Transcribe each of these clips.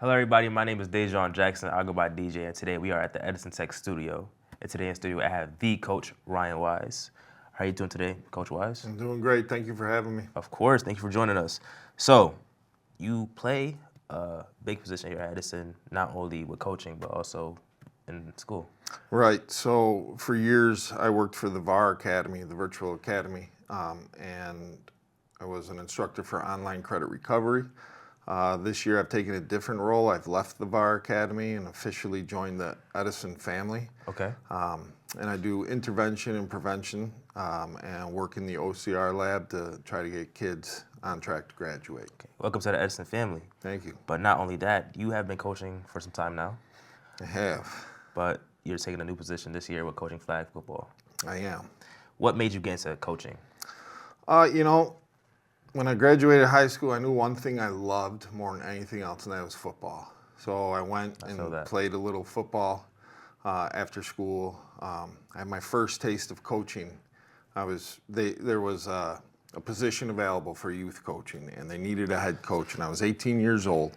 Hello, everybody. My name is Dejon Jackson. I go by DJ, and today we are at the Edison Tech studio. And today in studio, I have the coach, Ryan Wise. How are you doing today, Coach Wise? I'm doing great. Thank you for having me. Of course. Thank you for joining us. So, you play a big position here at Edison, not only with coaching, but also in school. Right. So for years, I worked for the VAR Academy, the Virtual Academy, and I was an instructor for online credit recovery. This year, I've taken a different role. I've left the VAR Academy and officially joined the Edison family. Okay. And I do intervention and prevention and work in the OCR lab to try to get kids on track to graduate. Okay. Welcome to the Edison family. Thank you. But not only that, you have been coaching for some time now, I have. but you're taking a new position this year with coaching flag football. I am. What made you get into coaching? When I graduated high school, I knew one thing I loved more than anything else, and that was football. So I went and played a little football after school. I had my first taste of coaching. There was a position available for youth coaching, and they needed a head coach, and I was 18 years old,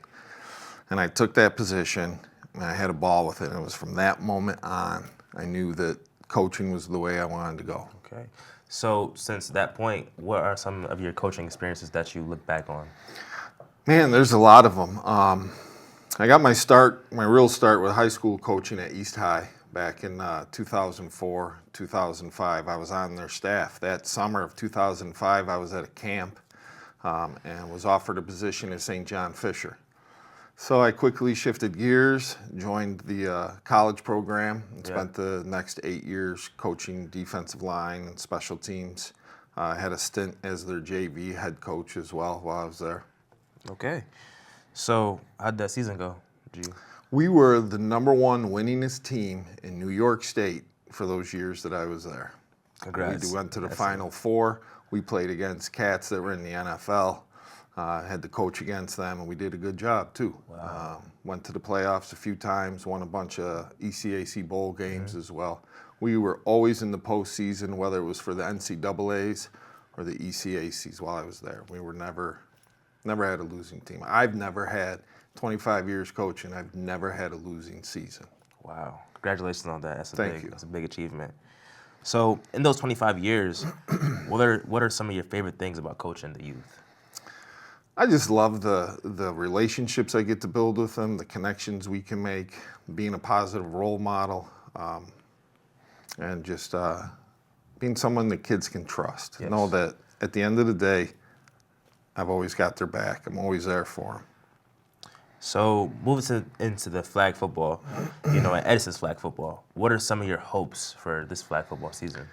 and I took that position, and I had a ball with it. And it was from that moment on, I knew that coaching was the way I wanted to go. Okay. So since that point, what are some of your coaching experiences that you look back on? Man, there's a lot of them. I got my real start with high school coaching at East High back in 2004, 2005. I was on their staff. That summer of 2005, I was at a camp and was offered a position at St. John Fisher. So I quickly shifted gears, joined the college program, and spent the next 8 years coaching defensive line and special teams. I had a stint as their JV head coach as well while I was there. Okay. So how'd that season go? We were the #1 winningest team in New York State for those years that I was there. Congrats. We went to the Final Four. We played against cats that were in the NFL. Had to coach against them, and we did a good job too. Wow. Went to the playoffs a few times, won a bunch of ECAC bowl games as well. We were always in the postseason, whether it was for the NCAAs or the ECACs while I was there. We were never had a losing team. I've never had 25 years coaching. I've never had a losing season. Wow. Congratulations on that. Thank you. That's a big achievement. So in those 25 years, what are some of your favorite things about coaching the youth? I just love the relationships I get to build with them, the connections we can make, being a positive role model, and just being someone that kids can trust. Yes. Know that at the end of the day, I've always got their back. I'm always there for them. So moving into the flag football, at Edison's flag football, what are some of your hopes for this flag football season?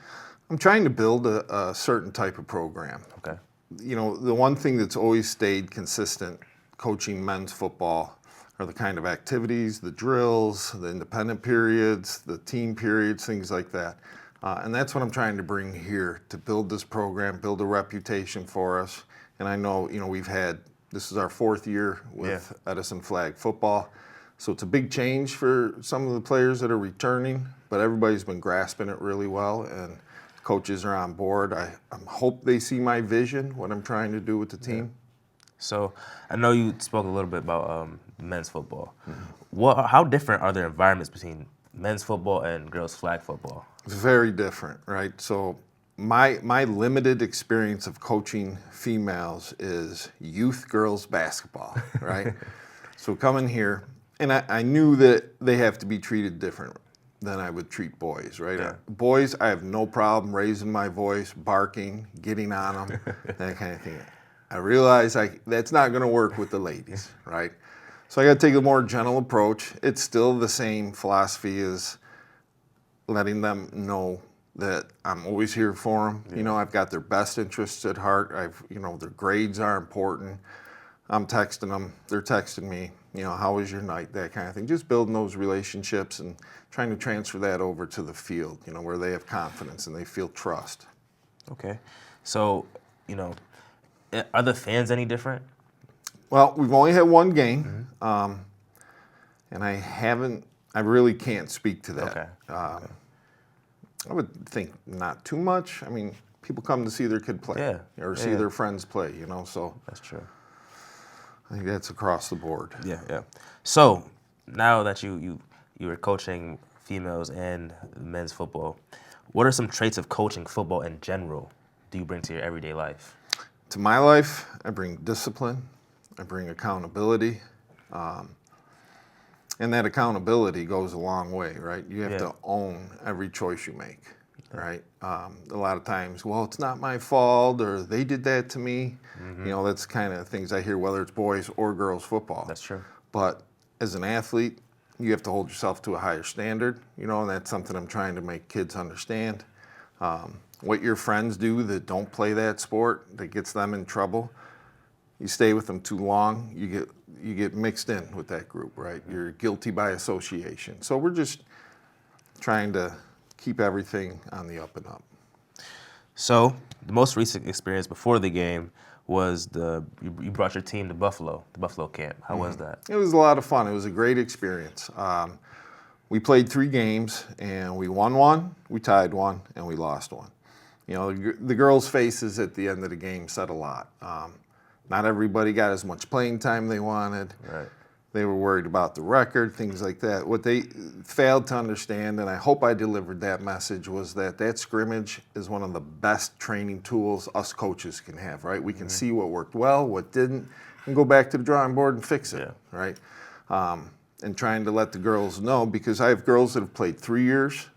I'm trying to build a certain type of program. Okay. The one thing that's always stayed consistent coaching men's football are the kind of activities, the drills, the independent periods, the team periods, things like that. And that's what I'm trying to bring here to build this program, build a reputation for us. And I know, this is our 4th year with Edison flag football. So it's a big change for some of the players that are returning, but everybody's been grasping it really well, and coaches are on board. I hope they see my vision, what I'm trying to do with the team. Yeah. So I know you spoke a little bit about men's football. Mm-hmm. How different are the environments between men's football and girls' flag football? It's very different, right? So my limited experience of coaching females is youth girls basketball, right? So coming here, and I knew that they have to be treated different than I would treat boys, right? Yeah. Boys, I have no problem raising my voice, barking, getting on them, that kind of thing. I realize that's not going to work with the ladies, right? So I got to take a more gentle approach. It's still the same philosophy as letting them know that I'm always here for them. Yeah. I've got their best interests at heart. Their grades are important. I'm texting them, they're texting me, how was your night, that kind of thing. Just building those relationships and trying to transfer that over to the field, where they have confidence and they feel trust. Okay. So, are the fans any different? Well, we've only had one game, and I really can't speak to that. Okay. I would think not too much. I mean, people come to see their kid play or see their friends play, so. That's true. I think that's across the board. Yeah, yeah. So now that you are coaching females and men's football, what are some traits of coaching football in general do you bring to your everyday life? To my life, I bring discipline, I bring accountability, and that accountability goes a long way, right? You have to own every choice you make, right? A lot of times, well, it's not my fault, or they did that to me. You know, that's kind of things I hear, whether it's boys or girls football. That's true. But as an athlete, you have to hold yourself to a higher standard, you know, and that's something I'm trying to make kids understand. What your friends do that don't play that sport, that gets them in trouble, you stay with them too long, you get mixed in with that group, right? You're guilty by association. So we're just trying to keep everything on the up and up. So the most recent experience before the game was you brought your team to Buffalo, the Buffalo camp. How was that? It was a lot of fun. It was a great experience. We played 3 games, and we won 1, we tied 1, and we lost 1. You know, the girls' faces at the end of the game said a lot. Not everybody got as much playing time they wanted. Right. They were worried about the record, things like that. What they failed to understand, and I hope I delivered that message, was that scrimmage is one of the best training tools us coaches can have, right? We can see what worked well, what didn't, and go back to the drawing board and fix it, right? And trying to let the girls know, because I have girls that have played 3 years.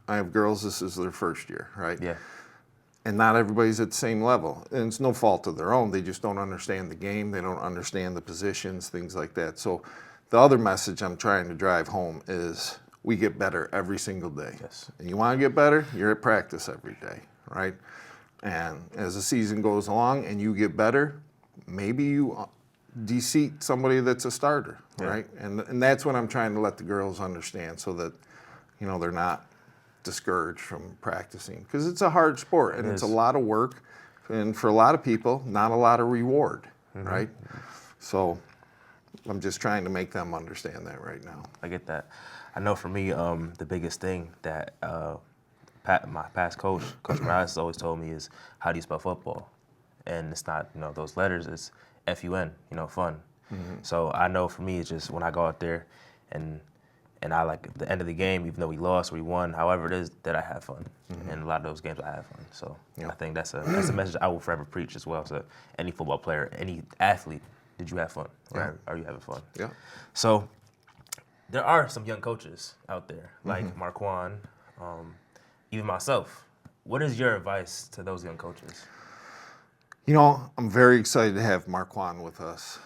I have girls, this is their first year, right? Yeah. And not everybody's at the same level. And it's no fault of their own. They just don't understand the game. They don't understand the positions, things like that. So the other message I'm trying to drive home is we get better every single day. Yes. And you want to get better, you're at practice every day, right? And as the season goes along and you get better, maybe you de-seat somebody that's a starter, right? And that's what I'm trying to let the girls understand, so that, you know, they're not discouraged from practicing, because it's a hard sport and it's a lot of work, and for a lot of people, not a lot of reward, right? So I'm just trying to make them understand that right now. I get that. I know for me, the biggest thing that my past coach, Coach Morales, has always told me is, how do you spell football? And it's not, you know, those letters, it's F-U-N, you know, fun. So I know for me, it's just when I go out there and I, like, at the end of the game, even though we lost or we won, however it is, that I have fun. And a lot of those games I have fun. So I think that's a message I will forever preach as well. So any football player, any athlete, did you have fun? Or are you having fun? Yeah. So there are some young coaches out there, like Marquand, even myself. What is your advice to those young coaches? You know, I'm very excited to have Marquand with us.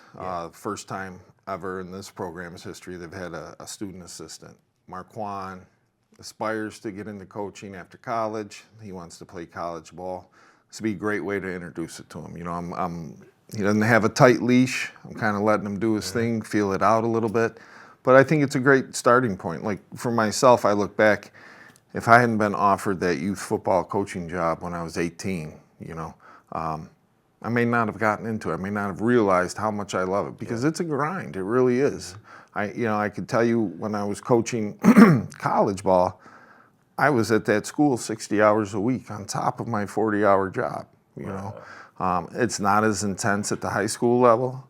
First time ever in this program's history they've had a student assistant. Marquand aspires to get into coaching after college. He wants to play college ball. This would be a great way to introduce it to him. You know, he doesn't have a tight leash. I'm kind of letting him do his thing, feel it out a little bit. But I think it's a great starting point. Like, for myself, I look back, if I hadn't been offered that youth football coaching job when I was 18, you know, I may not have gotten into it. I may not have realized how much I love it, because it's a grind. It really is. I could tell you, when I was coaching college ball, I was at that school 60 hours a week on top of my 40-hour job. You know, it's not as intense at the high school level,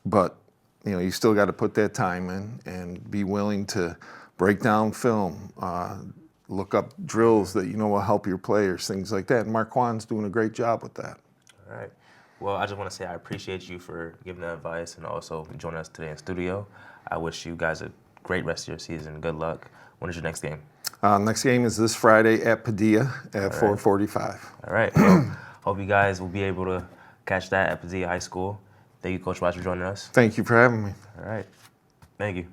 but you know, you still got to put that time in and be willing to break down film, look up drills that you know will help your players, things like that. And Marquand's doing a great job with that. All right. Well, I just want to say I appreciate you for giving that advice and also joining us today in studio. I wish you guys a great rest of your season. Good luck. When is your next game? Next game is this Friday at Padilla at 4:45. All right. Well, hope you guys will be able to catch that at Padilla High School. Thank you, Coach Wise, for joining us. Thank you for having me. All right. Thank you.